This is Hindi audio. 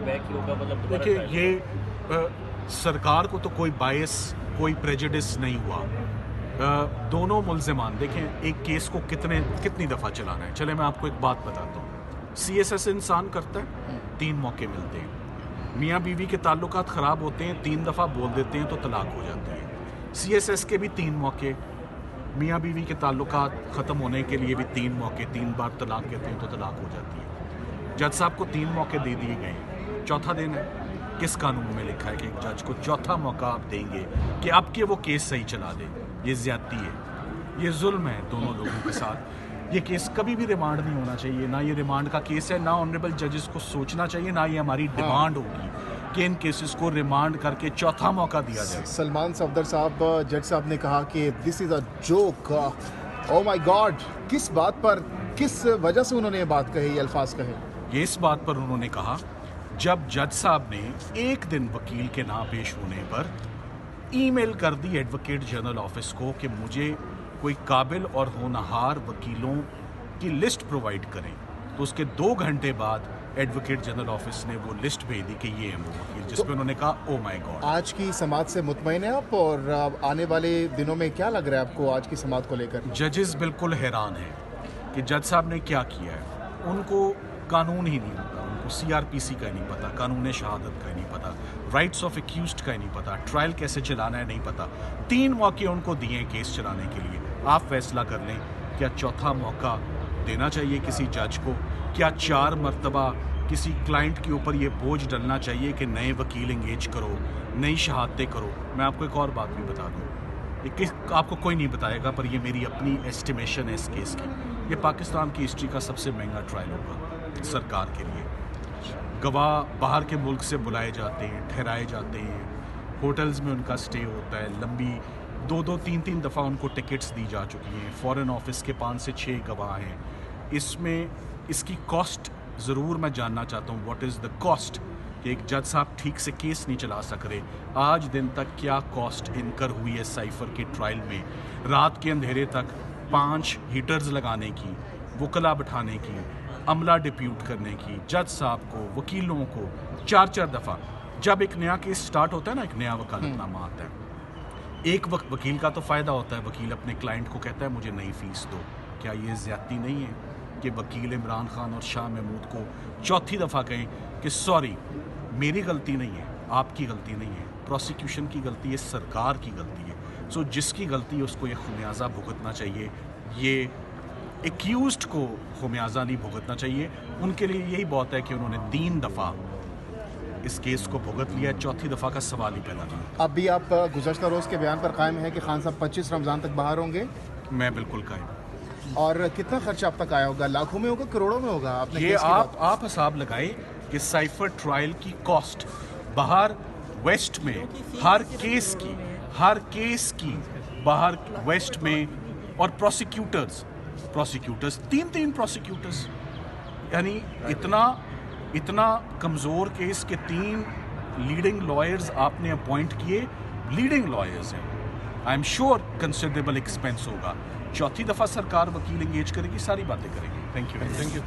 बैक ही होगा, मतलब दोबारा देखिए ट्रायल ये सरकार को तो कोई बायस, कोई प्रेजुडिस नहीं हुआ। दोनों मुल्ज़िमान देखें, एक केस को कितनी दफ़ा चलाना है। चले मैं आपको एक बात बताता हूँ। CSS इंसान करता है, 3 मौके मिलते हैं। मियाँ बीवी के ताल्लुकात ख़राब होते हैं, 3 दफ़ा बोल देते हैं तो तलाक हो जाती है। CSS के भी 3 मौके, मियाँ बीवी के ताल्लुकात ख़त्म होने के लिए भी 3 मौके, 3 बार तलाक कहते हैं तो तलाक हो जाती है। जज साहब को 3 मौके दे दिए गए, चौथा दिन है। किस कानून में लिखा है कि एक जज को चौथा मौका आप देंगे कि आपके वो केस सही चला दे? ये ज़्यादती है, ये जुल्म है दोनों लोगों के साथ। ये केस कभी भी रिमांड नहीं होना चाहिए, ना ये रिमांड का केस है, ना ऑनरेबल जजेस को सोचना चाहिए, ना ये हमारी डिमांड होगी कि इन केसेस को रिमांड करके चौथा मौका दिया जाए। सलमान सफदर साहब, जज साहब ने कहा कि this is a joke. Oh my God, किस बात पर, किस वजह से उन्होंने ये बात कही, ये अल्फाज कहे? ये इस बात पर उन्होंने कहा जब जज साहब ने एक दिन वकील के ना पेश होने पर ईमेल कर दी एडवोकेट जनरल ऑफिस को कि मुझे कोई काबिल और होनहार वकीलों की लिस्ट प्रोवाइड करें, तो उसके 2 घंटे बाद एडवोकेट जनरल ऑफिस ने वो लिस्ट भेज दी कि ये है वो वकील, जिसमें उन्होंने कहा ओ माय गॉड। आज की समात से मुतमईन है आप, और आने वाले दिनों में क्या लग रहा है आपको आज की समात को लेकर? जजेस बिल्कुल हैरान हैं कि जज साहब ने क्या किया है। उनको कानून ही नहीं पता, उनको CRPC का ही नहीं पता, कानून शहादत का ही नहीं पता, राइट्स ऑफ एक्यूज्ड का ही नहीं पता, ट्रायल कैसे चलाना है नहीं पता। 3 मौके उनको दिए केस चलाने के लिए। आप फैसला कर लें, क्या चौथा मौका देना चाहिए किसी जज को? क्या 4 मरतबा किसी क्लाइंट के ऊपर ये बोझ डलना चाहिए कि नए वकील इंगेज करो, नई शहादतें करो? मैं आपको एक और बात भी बता दूँ, आपको कोई नहीं बताएगा, पर ये मेरी अपनी एस्टिमेशन है इस केस की। ये पाकिस्तान की हिस्ट्री का सबसे महंगा ट्रायल होगा सरकार के लिए। गवाह बाहर के मुल्क से बुलाए जाते हैं, ठहराए जाते हैं, होटल्स में उनका स्टे होता है, लंबी 2-2, 3-3 दफ़ा उनको टिकट्स दी जा चुकी हैं। फॉरेन ऑफिस के 5 से 6 गवाह हैं। इसमें इसकी कॉस्ट ज़रूर मैं जानना चाहता हूँ, व्हाट इज़ द कॉस्ट कि एक जज साहब ठीक से केस नहीं चला सक रहे। आज दिन तक क्या कॉस्ट इनकर हुई है साइफर के ट्रायल में? रात के अंधेरे तक 5 हीटर्स लगाने की, वकला बिठाने की, अमला डिप्यूट करने की, जज साहब को, वकीलों को 4-4 दफ़ा। जब एक नया केस स्टार्ट होता है ना, एक नया वकालतनामा आता है, एक वकील का तो फ़ायदा होता है, वकील अपने क्लाइंट को कहता है मुझे नई फ़ीस दो। क्या ये ज़्यादती नहीं है कि वकील इमरान खान और शाह महमूद को चौथी दफ़ा कहें कि सॉरी मेरी गलती नहीं है, आपकी गलती नहीं है, प्रोसिक्यूशन की गलती है, सरकार की गलती है। सो जिसकी गलती है उसको ये खुमियाजा भुगतना चाहिए, ये एक्यूज्ड को खुमियाजा नहीं भुगतना चाहिए। उनके लिए यही बहुत है कि उन्होंने 3 दफ़ा इस केस को भुगत लिया, चौथी दफ़ा का सवाल ही पैदा नहीं। अब भी आप गुज़श्ता रोज़ के बयान पर कायम है कि खान साहब 25 रमज़ान तक बाहर होंगे? मैं बिल्कुल कायम। और कितना खर्चा अब तक आया होगा? लाखों में होगा, करोड़ों में होगा? आपने ये केस की बात- आप हिसाब लगाएं कि साइफर ट्रायल की कॉस्ट बाहर वेस्ट में हर केस की बाहर वेस्ट में, और प्रोसिक्यूटर्स 3 प्रोसिक्यूटर्स, यानी इतना कमज़ोर केस के 3 लीडिंग लॉयर्स आपने अपॉइंट किए। लीडिंग लॉयर्स हैं, I am sure considerable expense होगा। चौथी दफ़ा सरकार वकील इंगेज करेगी, सारी बातें करेगी। Thank you.